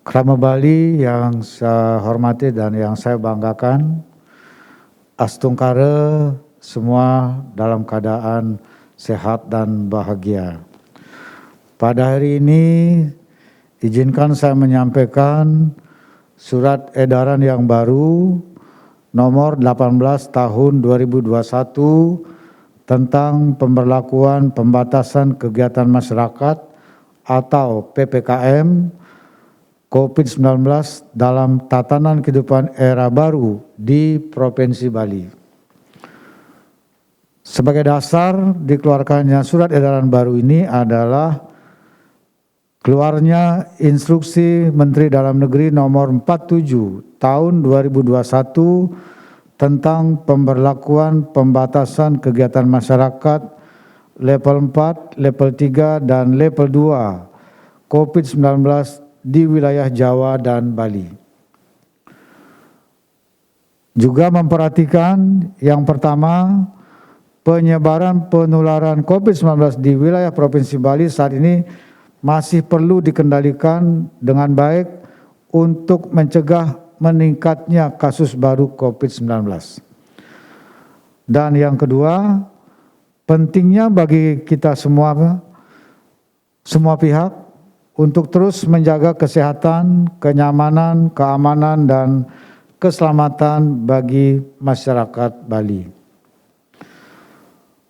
Krama Bali yang saya hormati dan yang saya banggakan, Astungkare semua dalam keadaan sehat dan bahagia. Pada hari ini izinkan saya menyampaikan surat edaran yang baru nomor 18 tahun 2021 tentang pemberlakuan pembatasan kegiatan masyarakat atau PPKM COVID-19 dalam tatanan kehidupan era baru di Provinsi Bali. Sebagai dasar dikeluarkannya surat edaran baru ini adalah keluarnya Instruksi Menteri Dalam Negeri nomor 47 tahun 2021 tentang pemberlakuan pembatasan kegiatan masyarakat level 4, level 3, dan level 2 COVID-19 di wilayah Jawa dan Bali. Juga memperhatikan yang pertama, penyebaran penularan COVID-19 di wilayah Provinsi Bali saat ini masih perlu dikendalikan dengan baik untuk mencegah meningkatnya kasus baru COVID-19. Dan yang kedua, pentingnya bagi kita semua pihak untuk terus menjaga kesehatan, kenyamanan, keamanan, dan keselamatan bagi masyarakat Bali.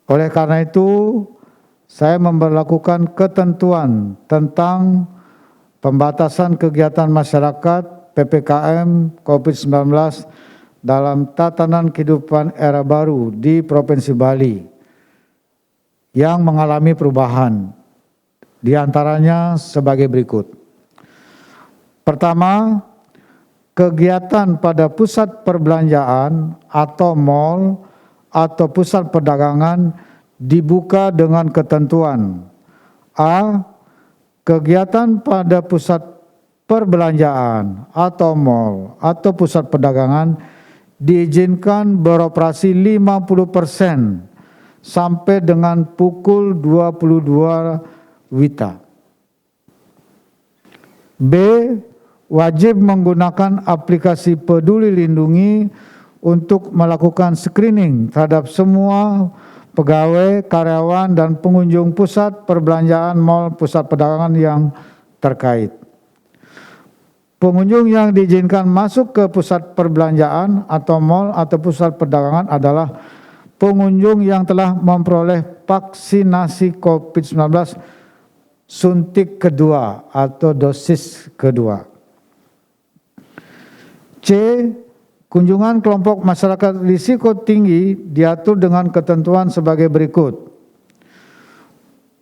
Oleh karena itu, saya memberlakukan ketentuan tentang pembatasan kegiatan masyarakat PPKM COVID-19 dalam tatanan kehidupan era baru di Provinsi Bali yang mengalami perubahan. Di antaranya sebagai berikut. Pertama, kegiatan pada pusat perbelanjaan atau mal atau pusat perdagangan dibuka dengan ketentuan A. Kegiatan pada pusat perbelanjaan atau mal atau pusat perdagangan diizinkan beroperasi 50% sampai dengan pukul 22 WITA. B. Wajib menggunakan aplikasi Peduli Lindungi untuk melakukan screening terhadap semua pegawai, karyawan, dan pengunjung pusat perbelanjaan, mal, pusat perdagangan yang terkait. Pengunjung yang diizinkan masuk ke pusat perbelanjaan atau mal atau pusat perdagangan adalah pengunjung yang telah memperoleh vaksinasi COVID-19 suntik kedua atau dosis kedua. C. Kunjungan kelompok masyarakat risiko tinggi diatur dengan ketentuan sebagai berikut.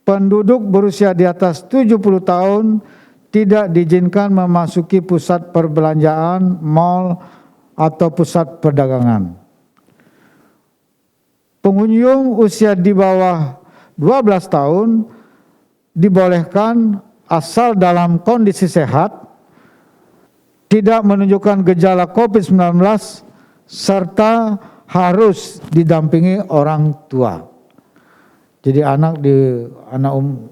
Penduduk berusia di atas 70 tahun tidak diizinkan memasuki pusat perbelanjaan, mal, atau pusat perdagangan. Pengunjung usia di bawah 12 tahun dibolehkan asal dalam kondisi sehat, tidak menunjukkan gejala COVID-19, serta harus didampingi orang tua. Jadi anak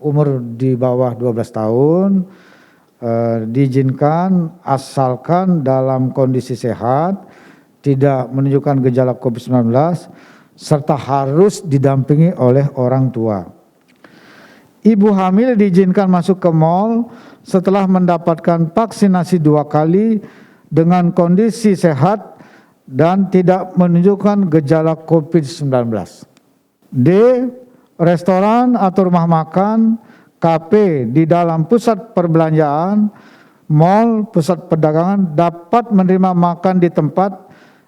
umur di bawah 12 tahun diizinkan asalkan dalam kondisi sehat, tidak menunjukkan gejala COVID-19, serta harus didampingi oleh orang tua. Ibu hamil diizinkan masuk ke mal setelah mendapatkan vaksinasi 2 kali dengan kondisi sehat dan tidak menunjukkan gejala COVID-19. D. Restoran atau rumah makan, kafe di dalam pusat perbelanjaan, mal, pusat perdagangan dapat menerima makan di tempat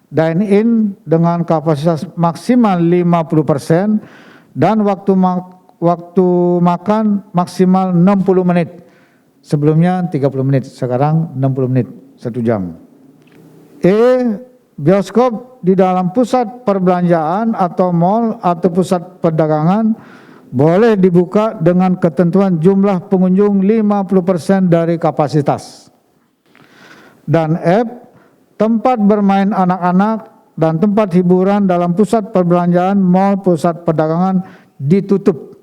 dine-in dengan kapasitas maksimal 50% dan waktu makan maksimal 60 menit. Sebelumnya 30 menit, sekarang 60 menit, 1 jam. E. Bioskop di dalam pusat perbelanjaan atau mal atau pusat perdagangan boleh dibuka dengan ketentuan jumlah pengunjung 50% dari kapasitas. Dan F. Tempat bermain anak-anak dan tempat hiburan dalam pusat perbelanjaan, mal, pusat perdagangan ditutup.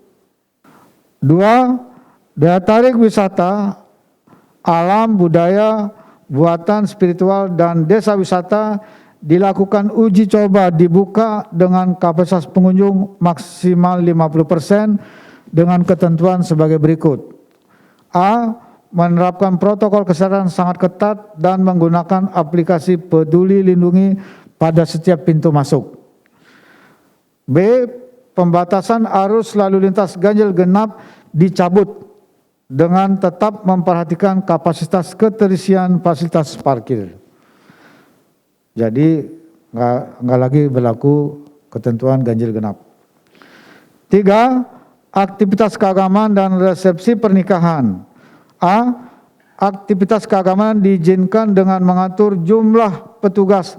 2. Daya tarik wisata alam, budaya, buatan, spiritual, dan desa wisata dilakukan uji coba dibuka dengan kapasitas pengunjung maksimal 50% dengan ketentuan sebagai berikut. A. Menerapkan protokol kesehatan sangat ketat dan menggunakan aplikasi Peduli Lindungi pada setiap pintu masuk. B. Pembatasan arus lalu lintas ganjil genap dicabut dengan tetap memperhatikan kapasitas keterisian fasilitas parkir. Jadi nggak lagi berlaku ketentuan ganjil genap. 3. Aktivitas keagamaan dan resepsi pernikahan. A. Aktivitas keagamaan diizinkan dengan mengatur jumlah petugas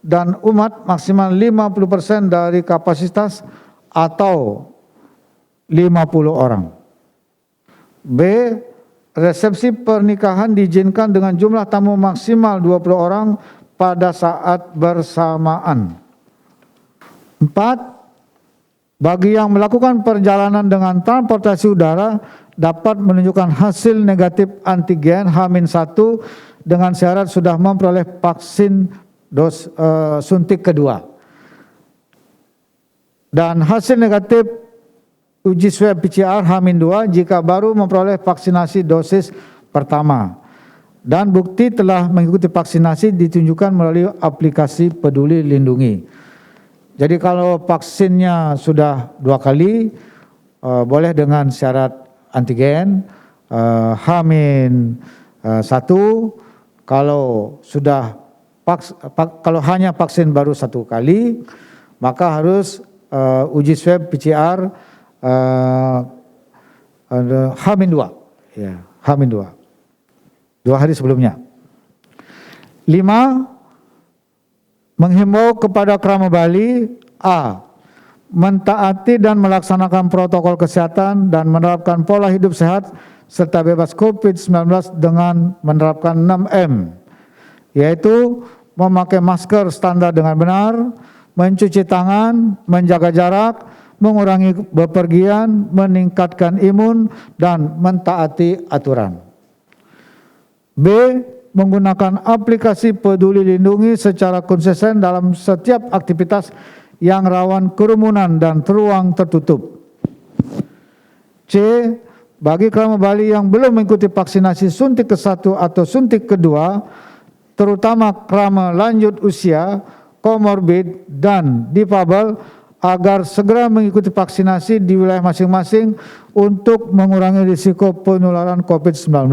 dan umat maksimal 50% dari kapasitas atau 50 orang. B. Resepsi pernikahan diizinkan dengan jumlah tamu maksimal 20 orang pada saat bersamaan. 4. Bagi yang melakukan perjalanan dengan transportasi udara dapat menunjukkan hasil negatif antigen H-1 dengan syarat sudah memperoleh vaksin suntik kedua. Dan hasil negatif uji swab PCR H-2 jika baru memperoleh vaksinasi dosis pertama. Dan bukti telah mengikuti vaksinasi ditunjukkan melalui aplikasi Peduli Lindungi. Jadi kalau vaksinnya sudah 2 kali, boleh dengan syarat antigen H-1. Kalau sudah kalau hanya vaksin baru 1 kali, maka harus uji swab PCR H-2, ya, H-2. 2 hari sebelumnya. 5. Menghimbau kepada Krama Bali. A. Mentaati dan melaksanakan protokol kesehatan dan menerapkan pola hidup sehat serta bebas COVID-19 dengan menerapkan 6M, yaitu memakai masker standar dengan benar, mencuci tangan, menjaga jarak, mengurangi bepergian, meningkatkan imun, dan mentaati aturan. B. Menggunakan aplikasi Peduli Lindungi secara konsisten dalam setiap aktivitas yang rawan kerumunan dan ruang tertutup. C. Bagi Krama Bali yang belum mengikuti vaksinasi suntik ke-1 atau suntik kedua, terutama krama lanjut usia, komorbid, dan difabel, agar segera mengikuti vaksinasi di wilayah masing-masing untuk mengurangi risiko penularan COVID-19.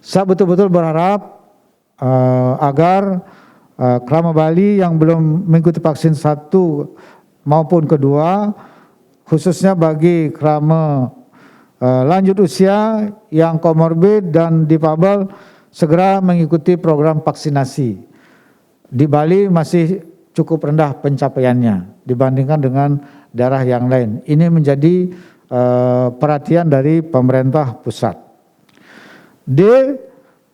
Saya betul-betul berharap agar Krama Bali yang belum mengikuti vaksin 1 maupun kedua, khususnya bagi krama lanjut usia yang komorbid dan difabel, segera mengikuti program vaksinasi. Di Bali masih cukup rendah pencapaiannya dibandingkan dengan daerah yang lain. Ini menjadi perhatian dari pemerintah pusat. D.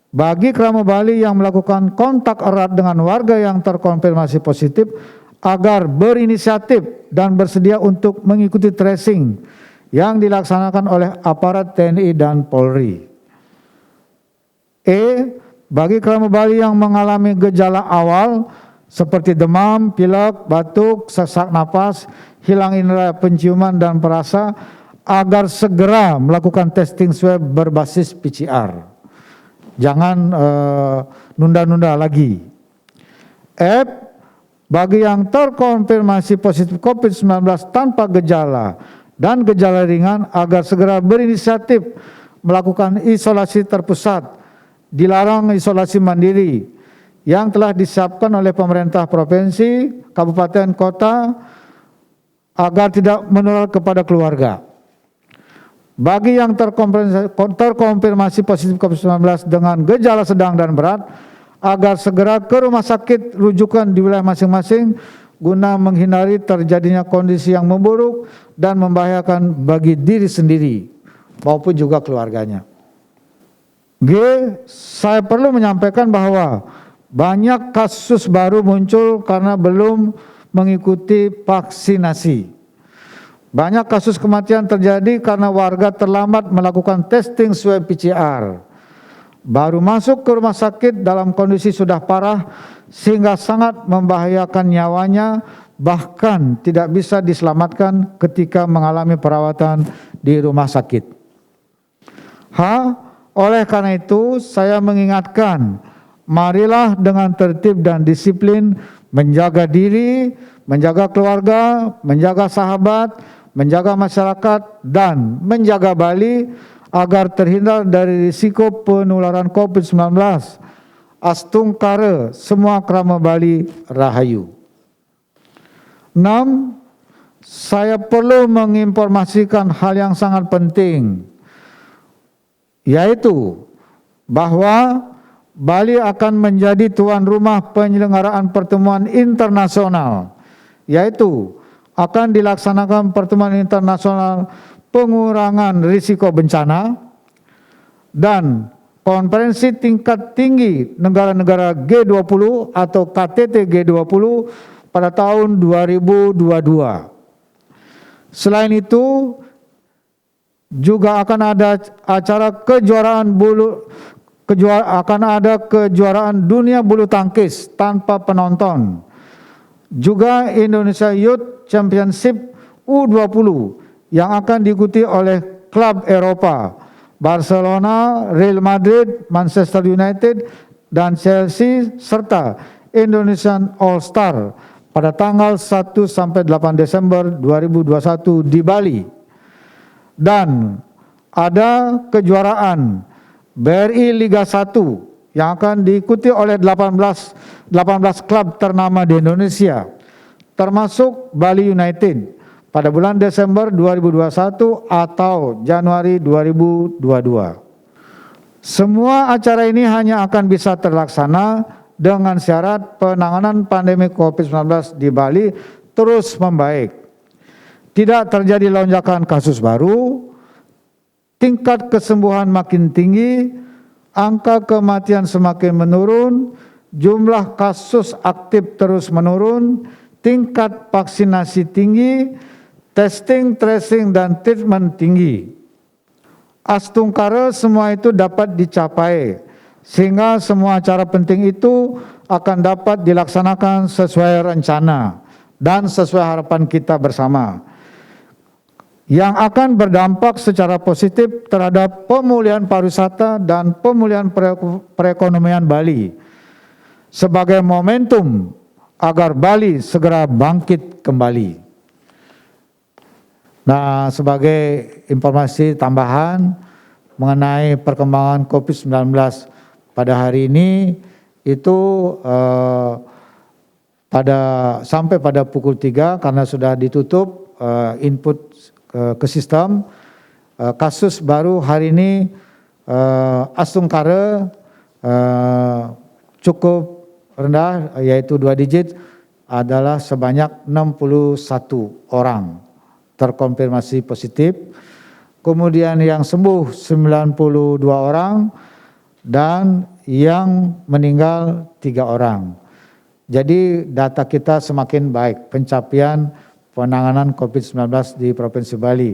Bagi Krama Bali yang melakukan kontak erat dengan warga yang terkonfirmasi positif, agar berinisiatif dan bersedia untuk mengikuti tracing yang dilaksanakan oleh aparat TNI dan Polri. E. Bagi Krama Bali yang mengalami gejala awal seperti demam, pilek, batuk, sesak napas, hilang indera penciuman dan perasa, agar segera melakukan testing swab berbasis PCR. Jangan nunda-nunda lagi. F. Bagi yang terkonfirmasi positif COVID-19 tanpa gejala dan gejala ringan, agar segera berinisiatif melakukan isolasi terpusat, dilarang isolasi mandiri yang telah disiapkan oleh pemerintah provinsi, kabupaten, kota, agar tidak menular kepada keluarga. Bagi yang terkonfirmasi positif COVID-19 dengan gejala sedang dan berat, agar segera ke rumah sakit rujukan di wilayah masing-masing guna menghindari terjadinya kondisi yang memburuk dan membahayakan bagi diri sendiri maupun juga keluarganya. G. Saya perlu menyampaikan bahwa banyak kasus baru muncul karena belum mengikuti vaksinasi. Banyak kasus kematian terjadi karena warga terlambat melakukan testing swab PCR. baru masuk ke rumah sakit dalam kondisi sudah parah sehingga sangat membahayakan nyawanya, bahkan tidak bisa diselamatkan ketika mengalami perawatan di rumah sakit. Oleh karena itu saya mengingatkan, marilah dengan tertib dan disiplin menjaga diri, menjaga keluarga, menjaga sahabat, menjaga masyarakat, dan menjaga Bali agar terhindar dari risiko penularan COVID-19. Astungkara semua krama Bali Rahayu. 6. Saya perlu menginformasikan hal yang sangat penting, yaitu bahwa Bali akan menjadi tuan rumah penyelenggaraan pertemuan internasional, yaitu akan dilaksanakan pertemuan internasional pengurangan risiko bencana dan konferensi tingkat tinggi negara-negara G20 atau KTT G20 pada tahun 2022. Selain itu, juga akan ada acara kejuaraan dunia bulu tangkis tanpa penonton. Juga Indonesia Youth Championship U20 yang akan diikuti oleh klub Eropa, Barcelona, Real Madrid, Manchester United, dan Chelsea, serta Indonesian All Star pada tanggal 1 sampai 8 Desember 2021 di Bali. Dan ada kejuaraan BRI Liga 1 yang akan diikuti oleh 18 klub ternama di Indonesia, termasuk Bali United pada bulan Desember 2021 atau Januari 2022. Semua acara ini hanya akan bisa terlaksana dengan syarat penanganan pandemi COVID-19 di Bali terus membaik. Tidak terjadi lonjakan kasus baru, tingkat kesembuhan makin tinggi, angka kematian semakin menurun, jumlah kasus aktif terus menurun, tingkat vaksinasi tinggi, testing, tracing, dan treatment tinggi. Astungkara semua itu dapat dicapai, sehingga semua acara penting itu akan dapat dilaksanakan sesuai rencana dan sesuai harapan kita bersama, yang akan berdampak secara positif terhadap pemulihan pariwisata dan pemulihan perekonomian Bali sebagai momentum agar Bali segera bangkit kembali. Nah, sebagai informasi tambahan mengenai perkembangan COVID-19 pada hari ini itu sampai pada pukul 3 karena sudah ditutup input ke sistem, kasus baru hari ini Astungkara cukup rendah, yaitu 2 digit, adalah sebanyak 61 orang terkonfirmasi positif. Kemudian yang sembuh 92 orang dan yang meninggal 3 orang. Jadi data kita semakin baik pencapaian penanganan COVID-19 di Provinsi Bali.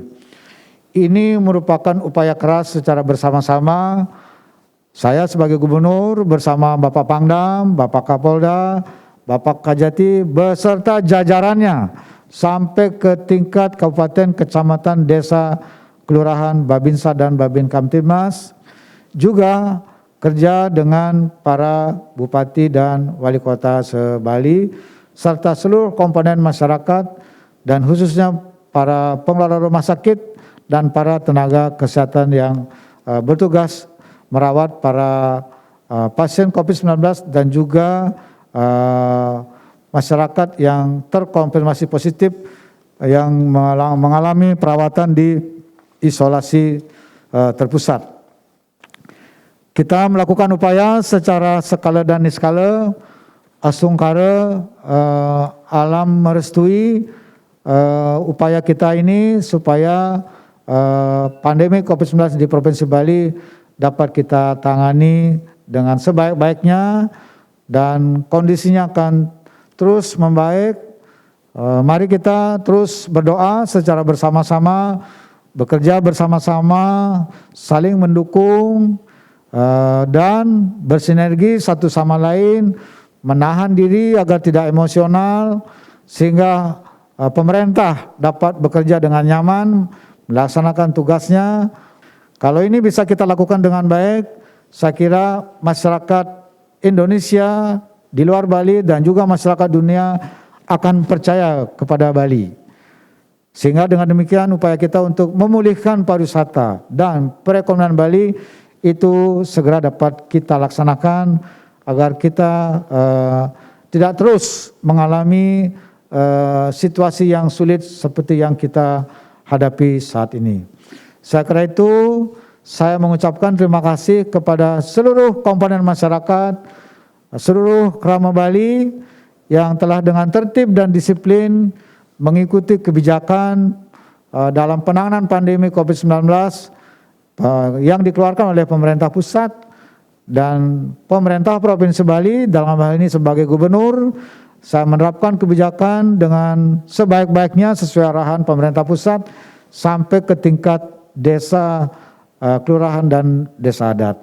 Ini merupakan upaya keras secara bersama-sama. Saya sebagai gubernur bersama Bapak Pangdam, Bapak Kapolda, Bapak Kajati beserta jajarannya sampai ke tingkat kabupaten, kecamatan, desa, kelurahan, Babinsa dan Babin Kamtibmas, juga kerja dengan para bupati dan wali kota se-Bali serta seluruh komponen masyarakat dan khususnya para pengelola rumah sakit dan para tenaga kesehatan yang bertugas merawat para pasien COVID-19 dan juga masyarakat yang terkonfirmasi positif yang mengalami perawatan di isolasi terpusat. Kita melakukan upaya secara skala dan niskala. Astungkara alam merestui upaya kita ini supaya pandemi COVID-19 di Provinsi Bali dapat kita tangani dengan sebaik-baiknya dan kondisinya akan terus membaik. Mari kita terus berdoa secara bersama-sama, bekerja bersama-sama, saling mendukung, dan bersinergi satu sama lain, menahan diri agar tidak emosional, sehingga pemerintah dapat bekerja dengan nyaman, melaksanakan tugasnya. Kalau ini bisa kita lakukan dengan baik, saya kira masyarakat Indonesia di luar Bali dan juga masyarakat dunia akan percaya kepada Bali. Sehingga dengan demikian upaya kita untuk memulihkan pariwisata dan perekonomian Bali itu segera dapat kita laksanakan agar kita tidak terus mengalami situasi yang sulit seperti yang kita hadapi saat ini. Saya kira itu saya mengucapkan terima kasih kepada seluruh komponen masyarakat, seluruh kerama Bali yang telah dengan tertib dan disiplin mengikuti kebijakan dalam penanganan pandemi COVID-19 yang dikeluarkan oleh pemerintah pusat dan pemerintah Provinsi Bali. Dalam hal ini sebagai gubernur, saya menerapkan kebijakan dengan sebaik-baiknya sesuai arahan pemerintah pusat sampai ke tingkat desa, kelurahan dan desa adat.